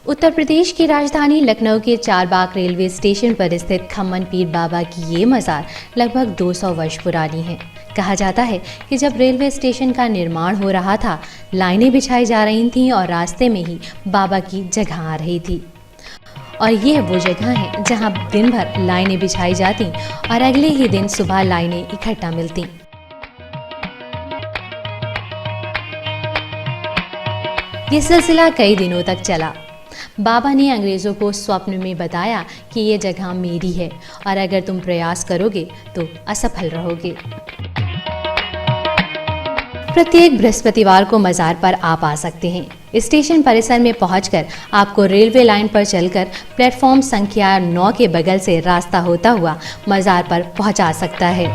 उत्तर प्रदेश की राजधानी लखनऊ के चारबाग रेलवे स्टेशन पर स्थित खम्मन पीर बाबा की ये मज़ार लगभग 200 वर्ष पुरानी है। कहा जाता है कि जब रेलवे स्टेशन का निर्माण हो रहा था, लाइनें बिछाई जा रही थीं और रास्ते में ही बाबा की जगह आ रही थी। और ये वो जगह है जहां दिन भर लाइनें बिछाई जाती और अगले ही दिन सुबह लाइनें इकट्ठा मिलती। ये सिलसिला कई दिनों तक चला। बाबा ने अंग्रेज़ों को स्वप्न में बताया कि ये जगह मेरी है और अगर तुम प्रयास करोगे तो असफल रहोगे। प्रत्येक बृहस्पतिवार को मज़ार पर आप आ सकते हैं। स्टेशन परिसर में पहुंचकर आपको रेलवे लाइन पर चलकर प्लेटफॉर्म संख्या 9 के बगल से रास्ता होता हुआ मज़ार पर पहुंचा सकता है।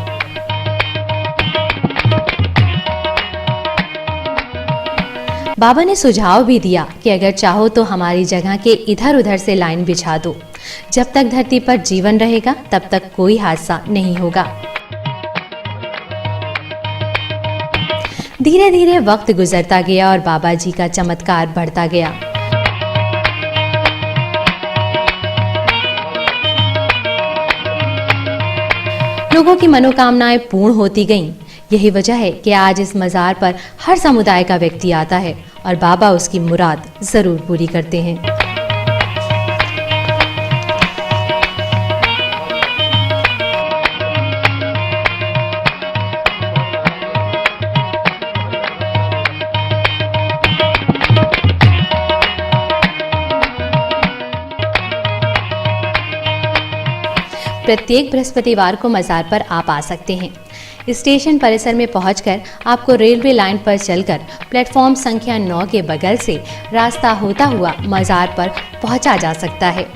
बाबा ने सुझाव भी दिया कि अगर चाहो तो हमारी जगह के इधर उधर से लाइन बिछा दो। जब तक धरती पर जीवन रहेगा तब तक कोई हादसा नहीं होगा। धीरे धीरे वक्त गुजरता गया और बाबा जी का चमत्कार बढ़ता गया। लोगों की मनोकामनाएं पूर्ण होती गईं। यही वजह है कि आज इस मज़ार पर हर समुदाय का व्यक्ति आता है और बाबा उसकी मुराद जरूर पूरी करते हैं। प्रत्येक बृहस्पतिवार को मज़ार पर आप आ सकते हैं। स्टेशन परिसर में पहुंचकर आपको रेलवे लाइन पर चलकर प्लेटफॉर्म संख्या 9 के बगल से रास्ता होता हुआ मज़ार पर पहुंचा जा सकता है।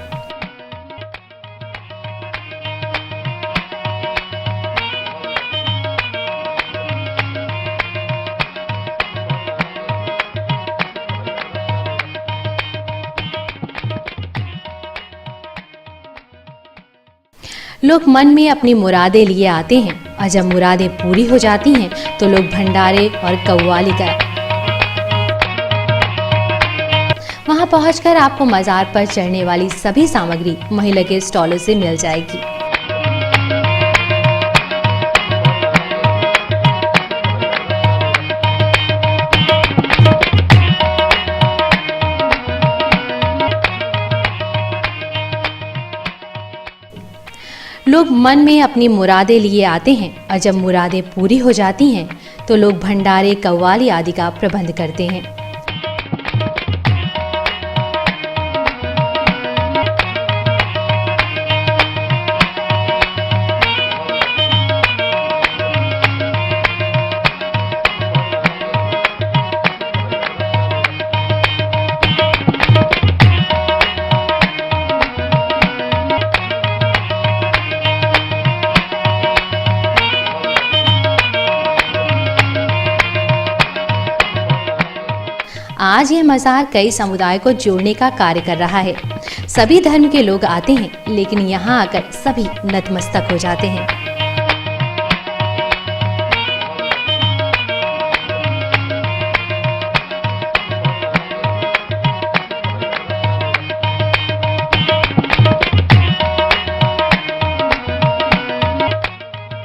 लोग मन में अपनी मुरादें लिए आते हैं और जब मुरादें पूरी हो जाती हैं तो लोग भंडारे और कव्वाली कर वहां पहुंचकर आपको मज़ार पर चढ़ने वाली सभी सामग्री महिला के स्टॉलों से मिल जाएगी। लोग मन में अपनी मुरादें लिए आते हैं और जब मुरादें पूरी हो जाती हैं तो लोग भंडारे कव्वाली आदि का प्रबंध करते हैं। आज यह मज़ार कई समुदाय को जोड़ने का कार्य कर रहा है। सभी धर्म के लोग आते हैं, लेकिन यहाँ आकर सभी नतमस्तक हो जाते हैं।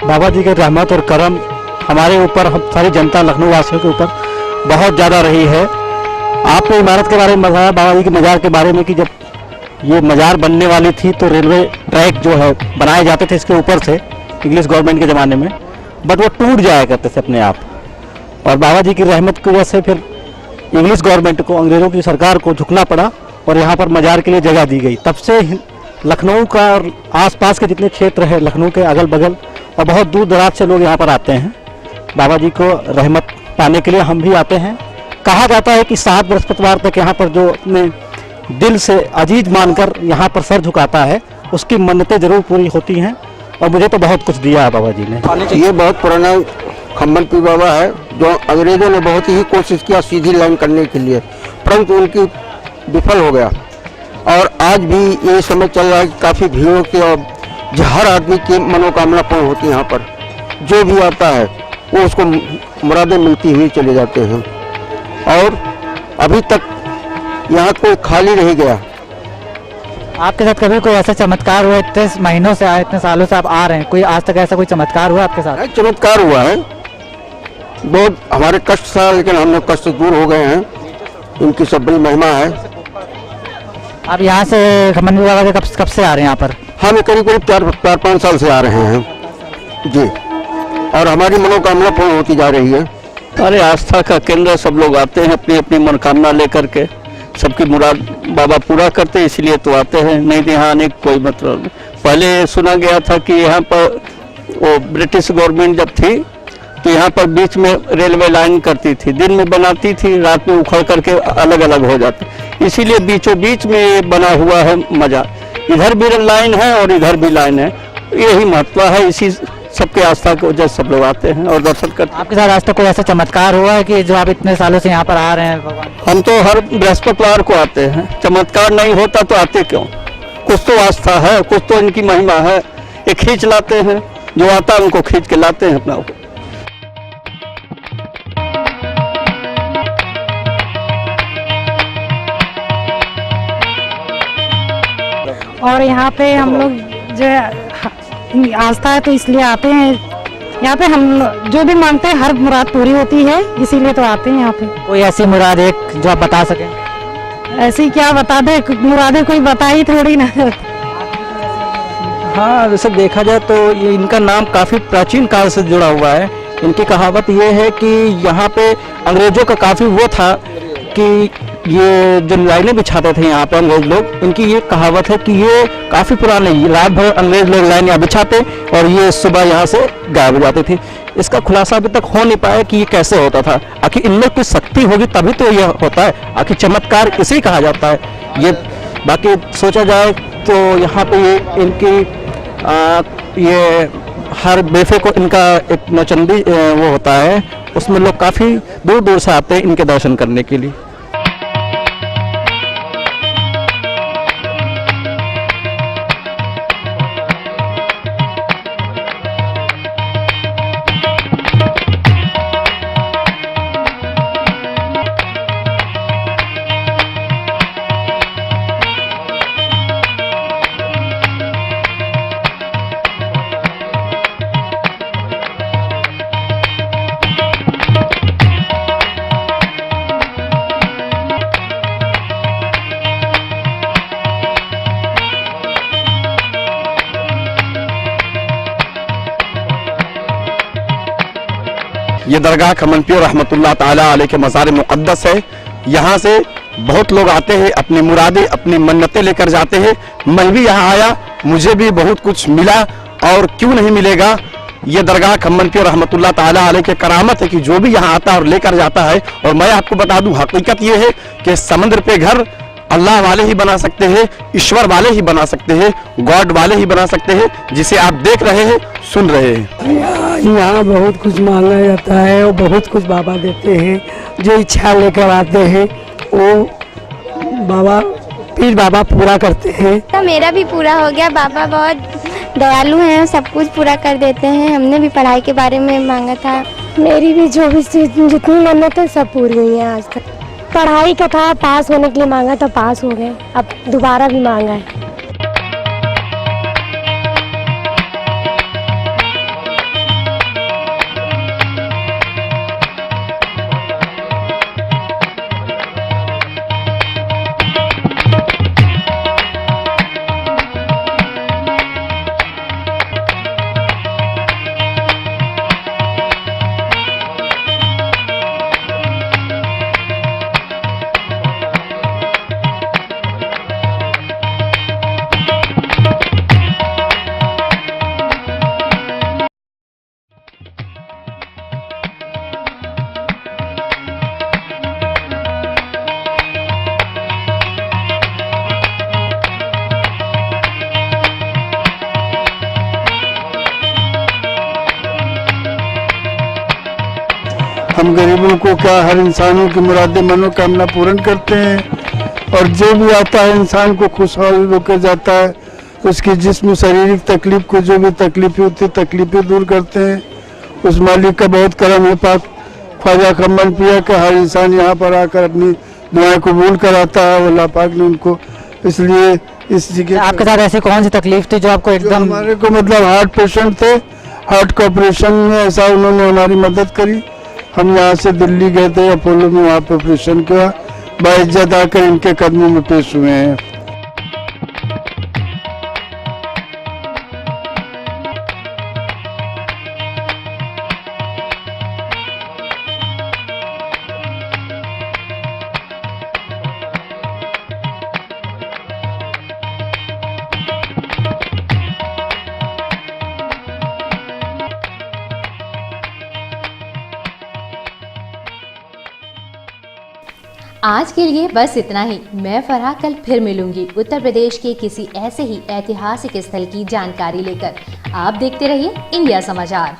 बाबा जी के रहमत और करम हमारे ऊपर, हम सारी जनता लखनऊ वासियों के ऊपर बहुत ज़्यादा रही है। आपने इमारत के बारे में बताया, बाबा जी के मज़ार के बारे में, कि जब ये मज़ार बनने वाली थी तो रेलवे ट्रैक जो है बनाए जाते थे इसके ऊपर से इंग्लिश गवर्नमेंट के ज़माने में, बट वो टूट जाया करते थे अपने आप। और बाबा जी की रहमत की वजह से फिर इंग्लिश गवर्नमेंट को, अंग्रेज़ों की सरकार को झुकना पड़ा और यहाँ पर मज़ार के लिए जगह दी गई। तब से लखनऊ का और आसपास के जितने क्षेत्र है, लखनऊ के अगल बगल और बहुत दूर दराज से लोग यहाँ पर आते हैं बाबा जी को रहमत पाने के लिए। हम भी आते हैं। कहा जाता है कि 7 बृहस्पतिवार तक यहाँ पर जो अपने दिल से अजीज मानकर यहाँ पर सर झुकाता है उसकी मन्नतें जरूर पूरी होती हैं। और मुझे तो बहुत कुछ दिया है बाबा जी ने। ये बहुत पुराना खम्मन पीर बाबा है जो अंग्रेजों ने बहुत ही कोशिश किया सीधी लाइन करने के लिए, परंतु उनकी विफल हो गया। और आज भी ये समय चल रहा है कि काफ़ी भीड़ होती है और हर आदमी की मनोकामना पूर्ण होती है। यहाँ पर जो भी आता है वो उसको मुरादें मिलती हुई चले जाते हैं। और अभी तक यहाँ कोई खाली नहीं गया। आपके साथ कभी कोई ऐसा चमत्कार हुआ? इतने महीनों से आए, इतने सालों से आप आ रहे हैं, कोई आज तक ऐसा कोई चमत्कार हुआ आपके साथ? चमत्कार हुआ है, बहुत हमारे कष्ट था, लेकिन हम लोग कष्ट दूर हो गए हैं। इनकी सब बड़ी महिमा है। आप यहाँ से खम्मन पीर बाबा के कब से आ रहे हैं यहाँ पर? हम करीब करीब 4-5 साल से आ रहे हैं जी, और हमारी मनोकामना पूर्ण होती जा रही है। अरे आस्था का केंद्र, सब लोग आते हैं अपनी अपनी मनोकामना लेकर के, सबकी मुराद बाबा पूरा करते हैं, इसलिए तो आते हैं, नहीं तो यहाँ आने कोई मतलब नहीं। पहले सुना गया था कि यहाँ पर वो ब्रिटिश गवर्नमेंट जब थी तो यहाँ पर बीच में रेलवे लाइन करती थी, दिन में बनाती थी, रात में उखड़ करके अलग अलग हो जाती, इसीलिए बीचों बीच में ये बना हुआ है मजा। इधर भी लाइन है और इधर भी लाइन है, यही महत्व है। इसी सबके आस्था की वजह से सब लोग आते हैं और दर्शन करते हैं। आपके साथ आज तक कोई ऐसा चमत्कार हुआ है कि जो आप इतने सालों से यहाँ पर आ रहे हैं भगवान? हम तो हर बृहस्पतिवार को आते हैं, चमत्कार नहीं होता तो आते क्यों? कुछ तो आस्था है, कुछ तो इनकी महिमा है, ये खींच लाते हैं, जो आता है उनको खींच के लाते हैं अपना। और यहाँ पे हम लोग जो आस्था है तो इसलिए आते हैं। यहाँ पे हम जो भी मांगते हैं हर मुराद पूरी होती है, इसीलिए तो आते हैं यहाँ पे। कोई ऐसी मुराद एक जो आप बता सकें? ऐसी क्या बता दे, मुरादें कोई बता ही थोड़ी ना। हाँ, वैसे देखा जाए तो ये इनका नाम काफ़ी प्राचीन काल से जुड़ा हुआ है। इनकी कहावत ये है कि यहाँ पे अंग्रेजों का काफ़ी वो था कि ये जो लाइनें बिछाते थे यहाँ पे अंग्रेज लोग, इनकी ये कहावत है कि ये काफ़ी पुराने, रात भर अंग्रेज लोग लाइन यहाँ बिछाते और ये सुबह यहाँ से गायब हो जाते थे। इसका खुलासा अभी तक हो नहीं पाया कि ये कैसे होता था। आखिर इनमें कुछ शक्ति होगी तभी तो ये होता है, आखिर चमत्कार इसे कहा जाता है। ये बाकी सोचा जाए तो यहाँ पे ये इनकी ये हर बेफे को इनका एक नौचंदी वो होता है, उसमें लोग काफ़ी दूर दूर से आते हैं इनके दर्शन करने के लिए। ये दरगाह खम्मन पीर रहमतुल्लाह ताला अलैह के मज़ार मुक़द्दस है। यहाँ से बहुत लोग आते हैं, अपनी मुरादें, अपनी मन्नतें लेकर जाते हैं। मैं भी यहाँ आया, मुझे भी बहुत कुछ मिला, और क्यों नहीं मिलेगा। ये दरगाह खम्मन पीर रहमतुल्लाह ताला अलैह के करामत है कि जो भी यहाँ आता है और लेकर जाता है। और मैं आपको बता दूं, हकीकत ये है कि समुद्र पे घर अल्लाह वाले ही बना सकते हैं, ईश्वर वाले ही बना सकते हैं, गॉड वाले ही बना सकते हैं, जिसे आप देख रहे हैं, सुन रहे हैं। यहाँ बहुत कुछ मांगा जाता है और बहुत कुछ बाबा देते हैं। जो इच्छा लेकर आते हैं वो बाबा पीर बाबा पूरा करते हैं। तो मेरा भी पूरा हो गया। बाबा बहुत दयालु हैं, सब कुछ पूरा कर देते हैं। हमने भी पढ़ाई के बारे में मांगा था, मेरी भी जो भी जितनी मन्नत है सब पूरी हुई है। आज तक पढ़ाई का था, पास होने के लिए मांगा था, पास हो गए, अब दोबारा भी मांगा है। हम गरीबों को क्या, हर इंसानों की मुरादें मनोकामना पूर्ण करते हैं। और जो भी आता है इंसान को खुशहाल होकर जाता है। उसकी जिस्म शारीरिक तकलीफ को, जो भी तकलीफें होती है, तकलीफें दूर करते हैं। उस मालिक का बहुत करम है। पाक ख्वाजा खम्मन पिया का हर इंसान यहाँ पर आकर अपनी दुआएं कबूल कराता है अल्लाह पाक ने उनको। इसलिए इस जगह आपके साथ ऐसी कौन सी तकलीफ थी जो आपको एकदम? हमारे को मतलब हार्ट पेशेंट थे, हार्ट का ऑपरेशन में ऐसा उन्होंने हमारी मदद करी। हम यहाँ से दिल्ली गए थे अपोलो में, वहाँ पे ऑपरेशन किया, बाइज्जत आकर इनके कदमों में पेश हुए हैं। आज के लिए बस इतना ही। मैं फरहा कल फिर मिलूंगी उत्तर प्रदेश के किसी ऐसे ही ऐतिहासिक स्थल की जानकारी लेकर। आप देखते रहिए इंडिया समाचार।